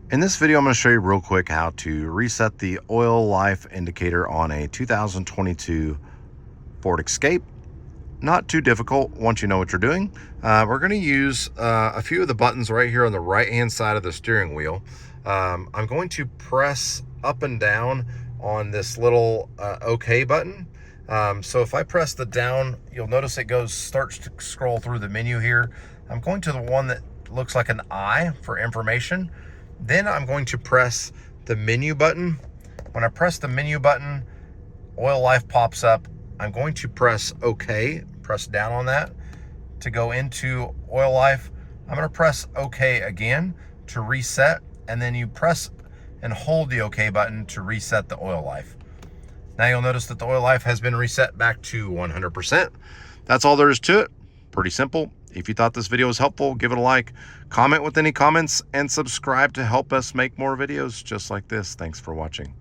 In this video, I'm going to show you real quick how to reset the oil life indicator on a 2022 Ford Escape. Not too difficult once you know what you're doing. We're going to use a few of the buttons right here on the right hand side of the steering wheel. I'm going to press up and down on this little OK button. So if I press the down, you'll notice it starts to scroll through the menu here. I'm going to the one that looks like an I for information. Then I'm going to press the menu button. When I press the menu button, oil life pops up. I'm going to press OK, press down on that to go into oil life. I'm going to press OK again to reset, and then you press and hold the OK button to reset the oil life. Now you'll notice that the oil life has been reset back to 100%. That's all there is to it. Pretty simple. If you thought this video was helpful, give it a like, comment with any comments, and subscribe to help us make more videos just like this. Thanks for watching.